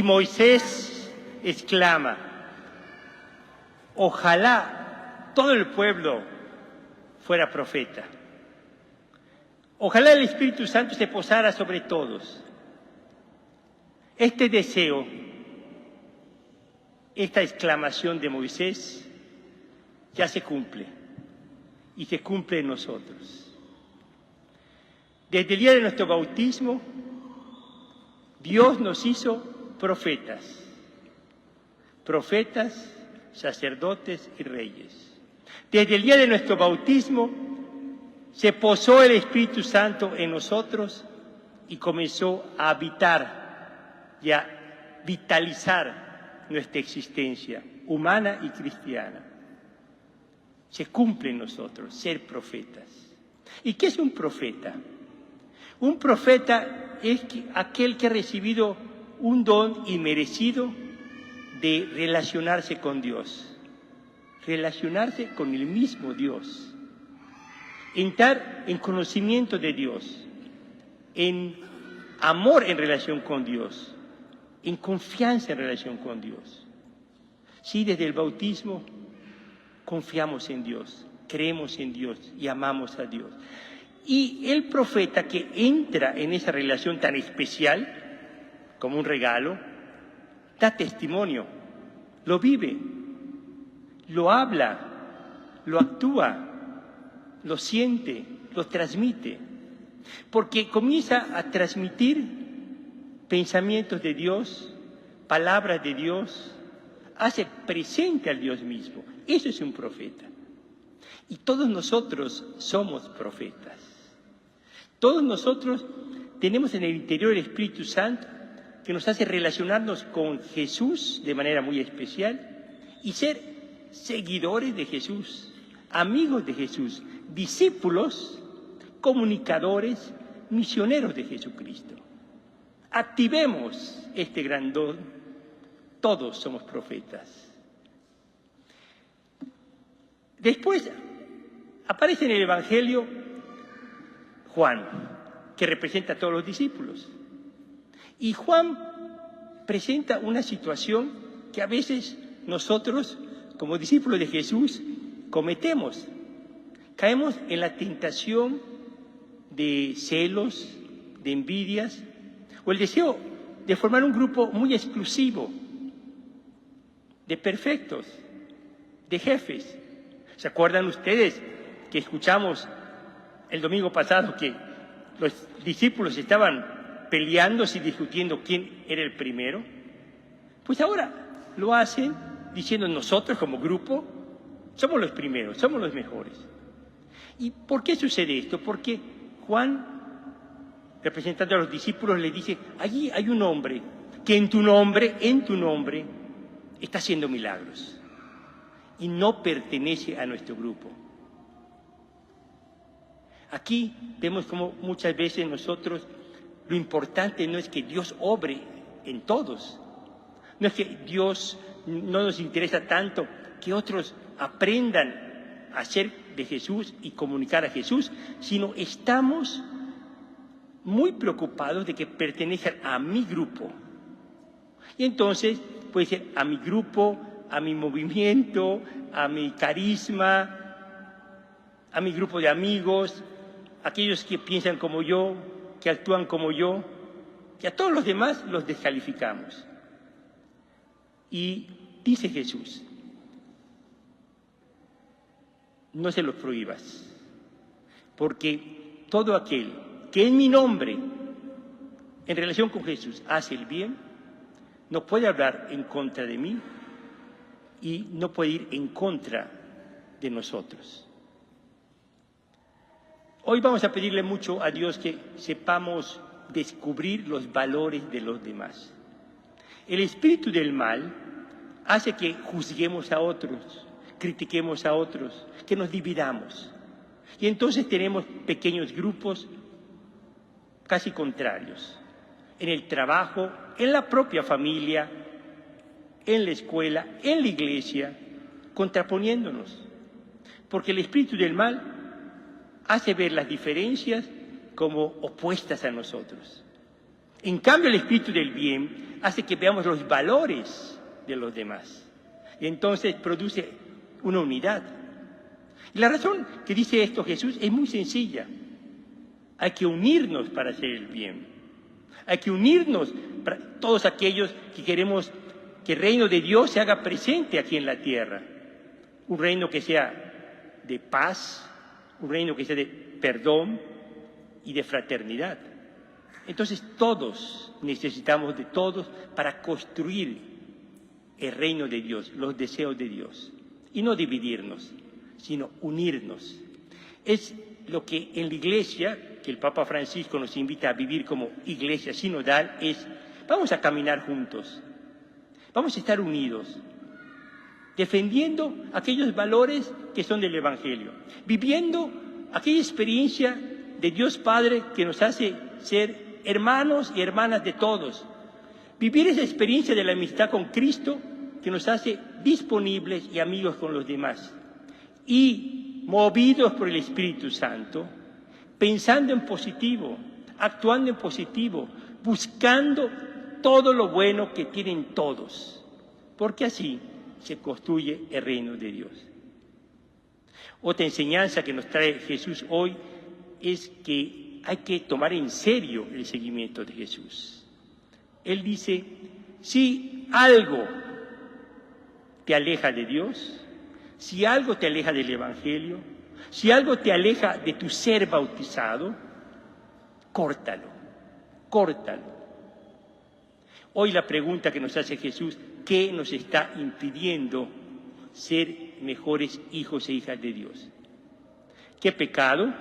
Moisés exclama: ojalá todo el pueblo fuera profeta. Ojalá el Espíritu Santo se posara sobre todos. Este deseo, esta exclamación de Moisés, ya se cumple, y se cumple en nosotros. Desde el día de nuestro bautismo, Dios nos hizo profetas, sacerdotes y reyes. Desde el día de nuestro bautismo, se posó el Espíritu Santo en nosotros y comenzó a habitar y a vitalizar nuestra existencia humana y cristiana. Se cumple en nosotros ser profetas. ¿Y qué es un profeta? Un profeta es aquel que ha recibido un don inmerecido de relacionarse con Dios, relacionarse con el mismo Dios, entrar en conocimiento de Dios, en amor en relación con Dios, en confianza en relación con Dios. Sí, desde el bautismo confiamos en Dios, creemos en Dios y amamos a Dios. Y el profeta que entra en esa relación tan especial, como un regalo, da testimonio, lo vive, lo habla, lo actúa, lo siente, lo transmite, porque comienza a transmitir pensamientos de Dios, palabras de Dios, hace presente al Dios mismo. Eso es un profeta. Y todos nosotros somos profetas. Todos nosotros tenemos en el interior el Espíritu Santo que nos hace relacionarnos con Jesús de manera muy especial y ser seguidores de Jesús, amigos de Jesús, discípulos, comunicadores, misioneros de Jesucristo. Activemos este gran don. Todos somos profetas. Después aparece en el Evangelio Juan, que representa a todos los discípulos. Y Juan presenta una situación que a veces nosotros, como discípulos de Jesús, cometemos. Caemos en la tentación de celos, de envidias, o el deseo de formar un grupo muy exclusivo, de perfectos, de jefes. ¿Se acuerdan ustedes que escuchamos el domingo pasado que los discípulos estaban peleándose y discutiendo quién era el primero? Pues ahora lo hacen diciendo nosotros como grupo somos los primeros, somos los mejores. ¿Y por qué sucede esto? Porque Juan, representando a los discípulos, le dice, allí hay un hombre que en tu nombre, está haciendo milagros y no pertenece a nuestro grupo. Aquí vemos como muchas veces nosotros, lo importante no es que Dios obre en todos, no es que Dios no nos interesa tanto que otros aprendan a ser de Jesús y comunicar a Jesús, sino estamos muy preocupados de que pertenezcan a mi grupo. Y entonces puede ser a mi grupo, a mi movimiento, a mi carisma, a mi grupo de amigos, aquellos que piensan como yo, que actúan como yo, y a todos los demás los descalificamos. Y dice Jesús, no se los prohíbas, porque todo aquel que en mi nombre, en relación con Jesús, hace el bien, no puede hablar en contra de mí y no puede ir en contra de nosotros. Hoy vamos a pedirle mucho a Dios que sepamos descubrir los valores de los demás. El espíritu del mal hace que juzguemos a otros, critiquemos a otros, que nos dividamos. Y entonces tenemos pequeños grupos casi contrarios, en el trabajo, en la propia familia, en la escuela, en la iglesia, contraponiéndonos. Porque el espíritu del mal hace ver las diferencias como opuestas a nosotros. En cambio, el espíritu del bien hace que veamos los valores de los demás. Y entonces produce una unidad. Y la razón que dice esto Jesús es muy sencilla. Hay que unirnos para hacer el bien. Hay que unirnos para todos aquellos que queremos que el reino de Dios se haga presente aquí en la tierra. Un reino que sea de paz, un reino que sea de perdón y de fraternidad. Entonces todos necesitamos de todos para construir el reino de Dios, los deseos de Dios. Y no dividirnos, sino unirnos. Es lo que en la Iglesia, que el Papa Francisco nos invita a vivir como Iglesia sinodal, es: vamos a caminar juntos, vamos a estar unidos, defendiendo aquellos valores que son del Evangelio, viviendo aquella experiencia de Dios Padre que nos hace ser hermanos y hermanas de todos, vivir esa experiencia de la amistad con Cristo que nos hace disponibles y amigos con los demás, y movidos por el Espíritu Santo, pensando en positivo, actuando en positivo, buscando todo lo bueno que tienen todos, porque así se construye el reino de Dios. Otra enseñanza que nos trae Jesús hoy es que hay que tomar en serio el seguimiento de Jesús. Él dice: si algo te aleja de Dios, si algo te aleja del Evangelio, si algo te aleja de tu ser bautizado, córtalo, córtalo. Hoy la pregunta que nos hace Jesús: ¿qué nos está impidiendo ser mejores hijos e hijas de Dios? ¿Qué pecado?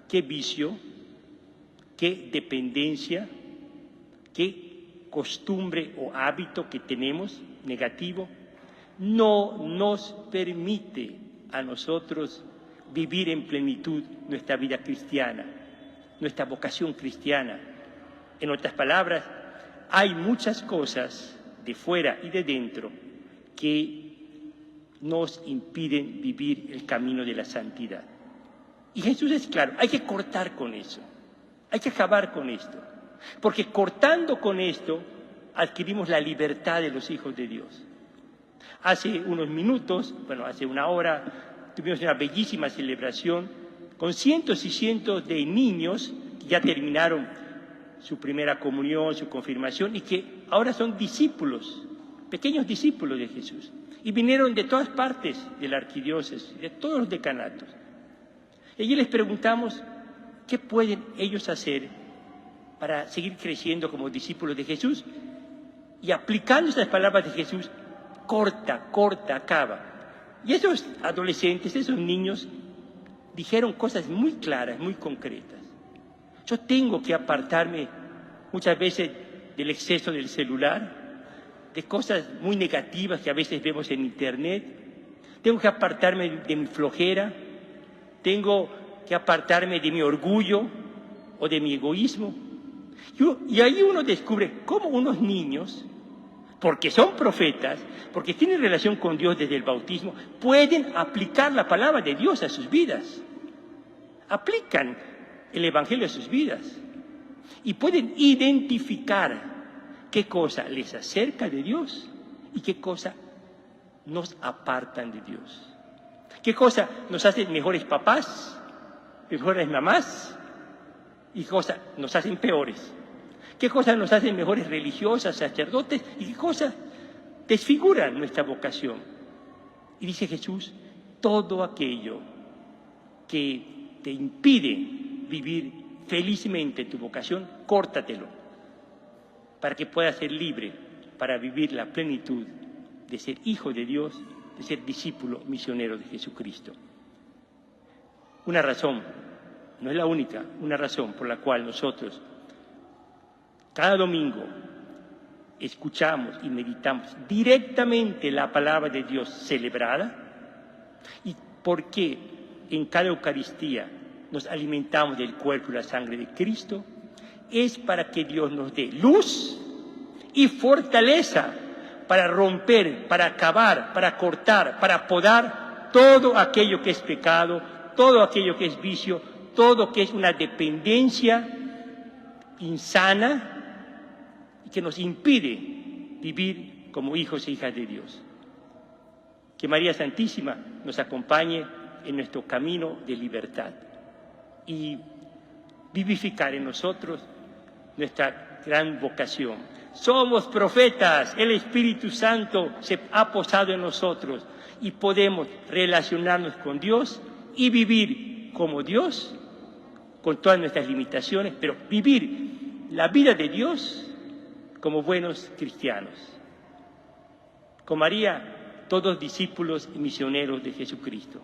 ¿Qué vicio? ¿Qué dependencia? ¿Qué costumbre o hábito que tenemos negativo no nos permite a nosotros vivir en plenitud nuestra vida cristiana, nuestra vocación cristiana? En otras palabras, hay muchas cosas de fuera y de dentro que nos impiden vivir el camino de la santidad. Y Jesús es claro: hay que cortar con eso, hay que acabar con esto, porque cortando con esto adquirimos la libertad de los hijos de Dios. Hace unos minutos, hace una hora, tuvimos una bellísima celebración con cientos y cientos de niños que ya terminaron su primera comunión, su confirmación, y que ahora son discípulos, pequeños discípulos de Jesús. Y vinieron de todas partes de la arquidiócesis, de todos los decanatos. Y allí les preguntamos qué pueden ellos hacer para seguir creciendo como discípulos de Jesús, y aplicando esas palabras de Jesús: corta, corta, acaba. Y esos adolescentes, esos niños, dijeron cosas muy claras, muy concretas. Yo tengo que apartarme muchas veces del exceso del celular, de cosas muy negativas que a veces vemos en Internet. Tengo que apartarme de mi flojera, tengo que apartarme de mi orgullo o de mi egoísmo. Y ahí uno descubre cómo unos niños, porque son profetas, porque tienen relación con Dios desde el bautismo, pueden aplicar la palabra de Dios a sus vidas. Aplican el Evangelio a sus vidas y pueden identificar qué cosa les acerca de Dios y qué cosa nos apartan de Dios. Qué cosa nos hacen mejores papás, mejores mamás, y qué cosa nos hacen peores. Qué cosas nos hacen mejores religiosas, sacerdotes, y qué cosas desfiguran nuestra vocación. Y dice Jesús: todo aquello que te impide vivir felizmente tu vocación, córtatelo, para que puedas ser libre para vivir la plenitud de ser hijo de Dios, de ser discípulo misionero de Jesucristo. Una razón, no es la única, una razón por la cual nosotros cada domingo escuchamos y meditamos directamente la palabra de Dios celebrada, y por qué en cada Eucaristía nos alimentamos del cuerpo y la sangre de Cristo, es para que Dios nos dé luz y fortaleza para romper, para acabar, para cortar, para podar todo aquello que es pecado, todo aquello que es vicio, todo que es una dependencia insana y que nos impide vivir como hijos e hijas de Dios. Que María Santísima nos acompañe en nuestro camino de libertad y vivificar en nosotros nuestra gran vocación. Somos profetas, el Espíritu Santo se ha posado en nosotros y podemos relacionarnos con Dios y vivir como Dios, con todas nuestras limitaciones, pero vivir la vida de Dios como buenos cristianos. Con María, todos discípulos y misioneros de Jesucristo.